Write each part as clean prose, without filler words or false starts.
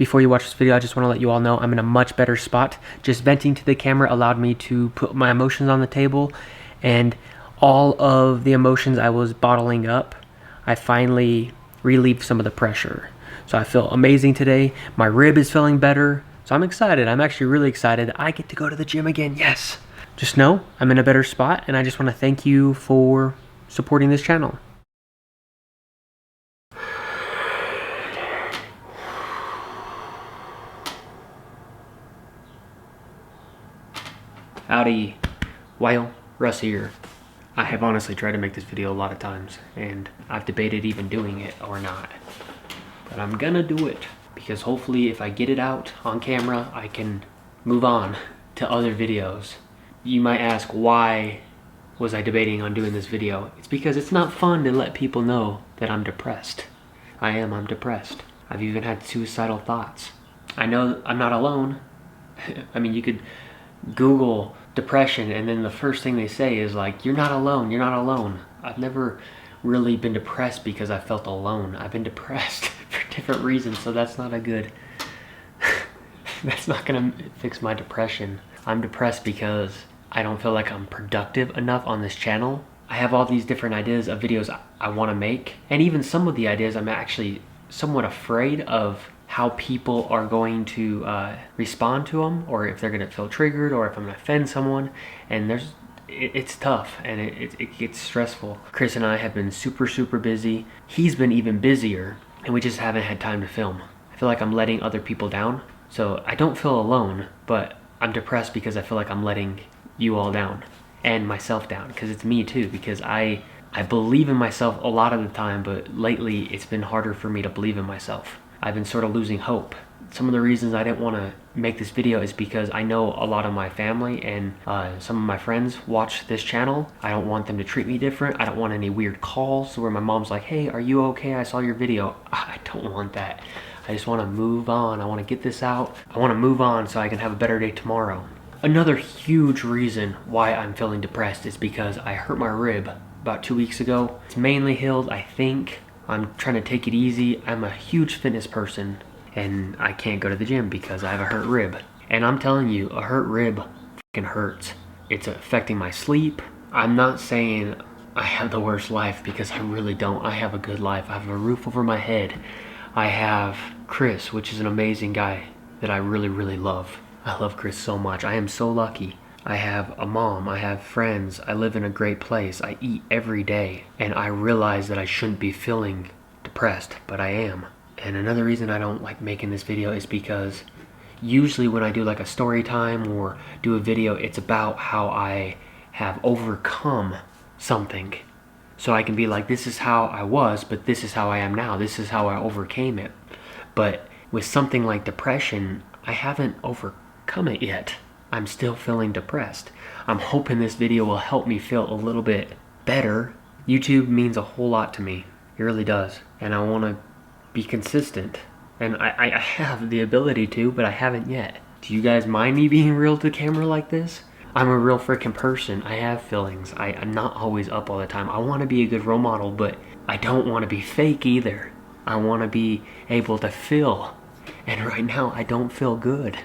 Before you watch this video, I just want to let you all know I'm in a much better spot. Just venting to the camera allowed me to put my emotions on the table, and all of the emotions I was bottling up, I finally relieved some of the pressure. So I feel amazing today. My rib is feeling better. So I'm excited. I'm actually really excited. I get to go to the gym again. Yes. Just know I'm in a better spot, and I just want to thank you for supporting this channel. Howdy. Well, Russ here. I have honestly tried to make this video a lot of times, and I've debated even doing it or not. But I'm gonna do it, because hopefully if I get it out on camera, I can move on to other videos. You might ask, why was I debating on doing this video? It's because it's not fun to let people know that I'm depressed. I'm depressed. I've even had suicidal thoughts. I know I'm not alone. I mean, you could Google depression and then the first thing they say is like, you're not alone, you're not alone. I've never really been depressed because I felt alone. I've been depressed for different reasons, so that's not a good that's not gonna fix my depression. I'm depressed because I don't feel like I'm productive enough on this channel. I have all these different ideas of videos I want to make, and even some of the ideas I'm actually somewhat afraid of how people are going to respond to them, or if they're going to feel triggered, or if I'm going to offend someone. And it's tough, and it gets stressful. Chris and I have been super busy. He's been even busier, and we just haven't had time to film. I feel like I'm letting other people down. So I don't feel alone, but I'm depressed because I feel like I'm letting you all down and myself down, because it's me too, because I believe in myself a lot of the time, but lately it's been harder for me to believe in myself. I've been sort of losing hope. Some of the reasons I didn't want to make this video is because I know a lot of my family and some of my friends watch this channel. I don't want them to treat me different. I don't want any weird calls where my mom's like, hey, are you okay? I saw your video. I don't want that. I just want to move on. I want to get this out. I want to move on so I can have a better day tomorrow. Another huge reason why I'm feeling depressed is because I hurt my rib about 2 weeks ago. It's mainly healed, I think. I'm trying to take it easy. I'm a huge fitness person, and I can't go to the gym because I have a hurt rib. And I'm telling you, a hurt rib fucking hurts. It's affecting my sleep. I'm not saying I have the worst life, because I really don't. I have a good life. I have a roof over my head. I have Chris, which is an amazing guy that I really love. I love Chris so much. I am so lucky. I have a mom, I have friends, I live in a great place, I eat every day, and I realize that I shouldn't be feeling depressed, but I am. And another reason I don't like making this video is because usually when I do like a story time or do a video, it's about how I have overcome something. So I can be like, this is how I was, but this is how I am now. This is how I overcame it. But with something like depression, I haven't overcome it yet. I'm still feeling depressed. I'm hoping this video will help me feel a little bit better. YouTube means a whole lot to me. It really does. And I want to be consistent. And I have the ability to, but I haven't yet. Do you guys mind me being real to camera like this? I'm a real freaking person. I have feelings. I'm not always up all the time. I want to be a good role model, but I don't want to be fake either. I want to be able to feel. And right now, I don't feel good.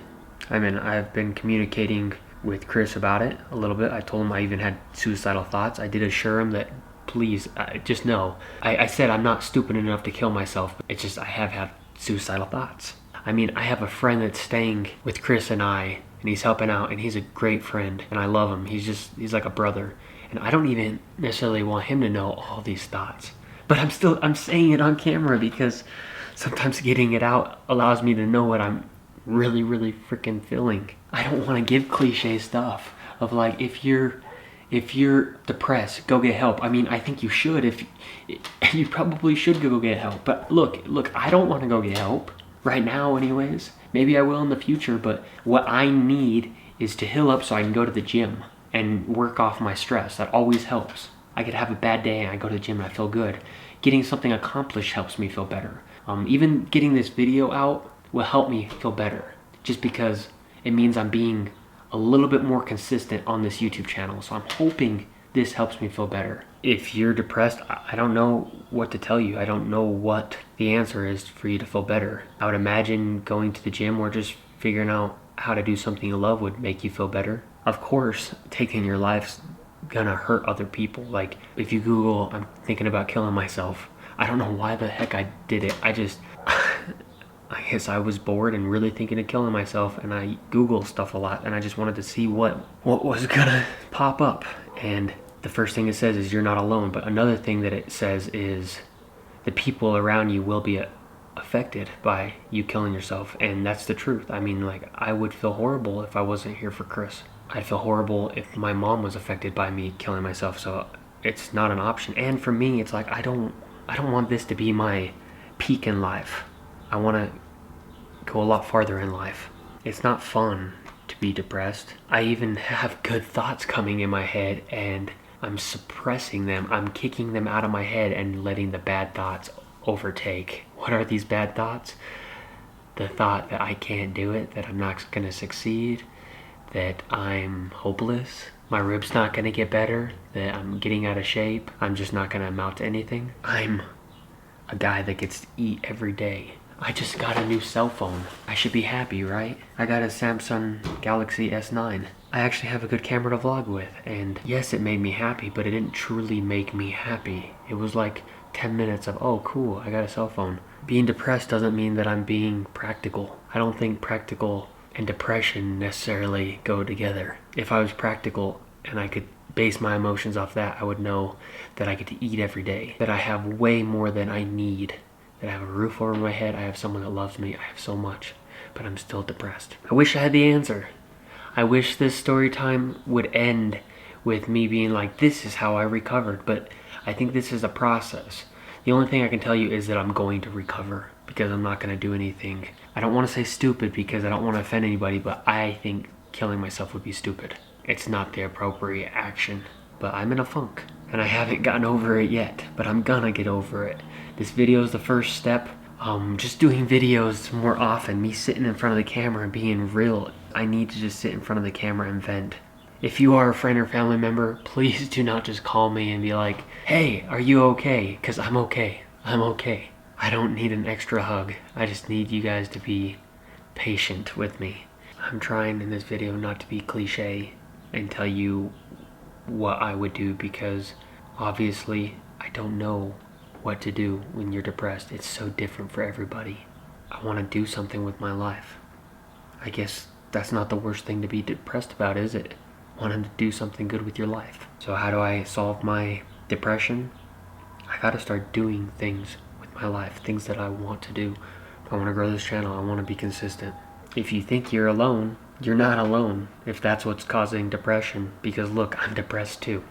I mean, I've been communicating with Chris about it a little bit. I told him I even had suicidal thoughts. I did assure him that, please, just know. I said I'm not stupid enough to kill myself. It's just I have had suicidal thoughts. I mean, I have a friend that's staying with Chris and I, and he's helping out, and he's a great friend, and I love him. He's like a brother. And I don't even necessarily want him to know all these thoughts. But I'm saying it on camera because sometimes getting it out allows me to know what I'm really freaking feeling. I don't want to give cliche stuff of like, if you're depressed, go get help. I mean, I think you should. If you probably should go get help. But look, I don't want to go get help right now anyways. Maybe I will in the future, but what I need is to heal up so I can go to the gym and work off my stress. That always helps. I could have a bad day and I go to the gym and I feel good. Getting something accomplished helps me feel better. Even getting this video out will help me feel better, just because it means I'm being a little bit more consistent on this YouTube channel. So I'm hoping this helps me feel better. If you're depressed, I don't know what to tell you. I don't know what the answer is for you to feel better. I would imagine going to the gym or just figuring out how to do something you love would make you feel better. Of course, taking your life's gonna hurt other people. Like, if you Google, I'm thinking about killing myself, I don't know why the heck I did it. I guess I was bored and really thinking of killing myself, and I Google stuff a lot, and I just wanted to see what was gonna pop up. And the first thing it says is you're not alone, but another thing that it says is the people around you will be affected by you killing yourself, and that's the truth. I mean, like, I would feel horrible if I wasn't here for Chris. I'd feel horrible if my mom was affected by me killing myself, so it's not an option. And for me, it's like I don't want this to be my peak in life. I want to go a lot farther in life. It's not fun to be depressed. I even have good thoughts coming in my head, and I'm suppressing them. I'm kicking them out of my head and letting the bad thoughts overtake. What are these bad thoughts? The thought that I can't do it, that I'm not going to succeed, that I'm hopeless, my rib's not going to get better, that I'm getting out of shape, I'm just not going to amount to anything. I'm a guy that gets to eat every day. I just got a new cell phone. I should be happy, right? I got a Samsung Galaxy S9. I actually have a good camera to vlog with, and yes, it made me happy, but it didn't truly make me happy. It was like 10 minutes of, oh cool, I got a cell phone. Being depressed doesn't mean that I'm being practical. I don't think practical and depression necessarily go together. If I was practical and I could base my emotions off that, I would know that I get to eat every day, that I have way more than I need, that I have a roof over my head, I have someone that loves me, I have so much, but I'm still depressed. I wish I had the answer. I wish this story time would end with me being like, this is how I recovered, but I think this is a process. The only thing I can tell you is that I'm going to recover, because I'm not going to do anything. I don't want to say stupid because I don't want to offend anybody, but I think killing myself would be stupid. It's not the appropriate action, but I'm in a funk and I haven't gotten over it yet, but I'm gonna get over it. This video is the first step. Just doing videos more often, me sitting in front of the camera and being real. I need to just sit in front of the camera and vent. If you are a friend or family member, please do not just call me and be like, hey, are you okay? Because I'm okay. I'm okay. I don't need an extra hug. I just need you guys to be patient with me. I'm trying in this video not to be cliche and tell you what I would do, because obviously I don't know what to do when you're depressed. It's so different for everybody. I want to do something with my life. I guess that's not the worst thing to be depressed about, is it? Wanting to do something good with your life. So how do I solve my depression? I gotta start doing things with my life, things that I want to do. I want to grow this channel. I want to be consistent. If you think you're alone, you're not alone if that's what's causing depression, because look, I'm depressed too.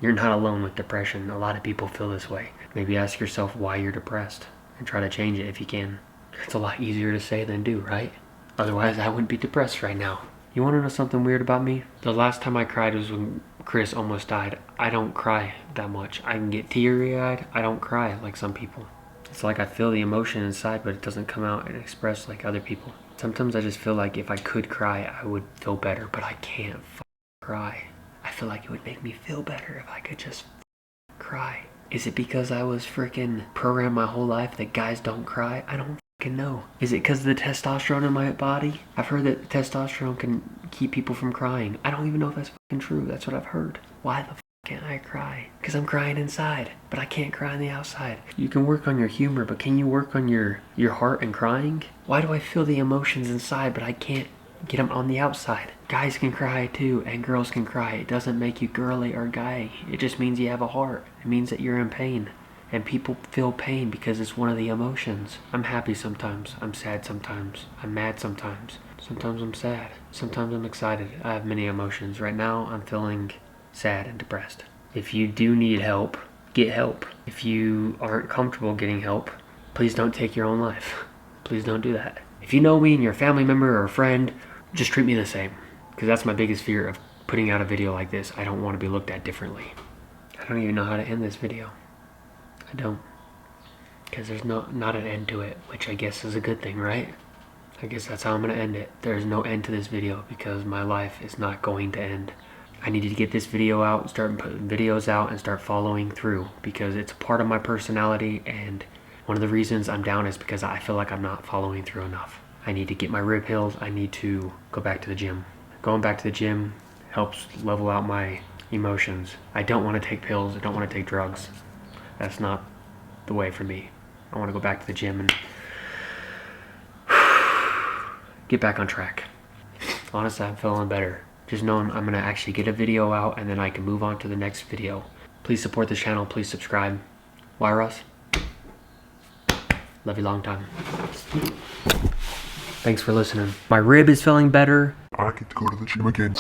You're not alone with depression. A lot of people feel this way. Maybe ask yourself why you're depressed and try to change it if you can. It's a lot easier to say than do, right? Otherwise, I wouldn't be depressed right now. You want to know something weird about me? The last time I cried was when Chris almost died. I don't cry that much. I can get teary-eyed. I don't cry like some people. It's like I feel the emotion inside, but it doesn't come out and express like other people. Sometimes I just feel like if I could cry, I would feel better, but I can't cry. I feel like it would make me feel better if I could just cry. Is it because I was freaking programmed my whole life that guys don't cry? I don't know. Is it because of the testosterone in my body? I've heard that testosterone can keep people from crying. I don't even know if that's fucking true. That's what I've heard. Why the can't I cry? Because I'm crying inside, but I can't cry on the outside. You can work on your humor, but can you work on your heart and crying? Why do I feel the emotions inside, but I can't get them on the outside? Guys can cry too, and girls can cry. It doesn't make you girly or guy. It just means you have a heart. It means that you're in pain. And people feel pain because it's one of the emotions. I'm happy sometimes. I'm sad sometimes. I'm mad sometimes. Sometimes I'm sad. Sometimes I'm excited. I have many emotions. Right now, I'm feeling sad and depressed. If you do need help, get help. If you aren't comfortable getting help, please don't take your own life. Please don't do that. If you know me and you're a family member or a friend, just treat me the same. Because that's my biggest fear of putting out a video like this. I don't want to be looked at differently. I don't even know how to end this video. I don't. Because there's not an end to it, which I guess is a good thing, right? I guess that's how I'm going to end it. There's no end to this video because my life is not going to end. I needed to get this video out, start putting videos out, and start following through, because it's a part of my personality, and one of the reasons I'm down is because I feel like I'm not following through enough. I need to get my rib healed. I need to go back to the gym. Going back to the gym helps level out my emotions. I don't want to take pills. I don't want to take drugs. That's not the way for me. I want to go back to the gym and get back on track. Honestly, I'm feeling better. Just knowing I'm gonna actually get a video out and then I can move on to the next video. Please support the channel, please subscribe. Why, Russ? Love you long time. Thanks for listening. My rib is feeling better. I get to go to the gym again.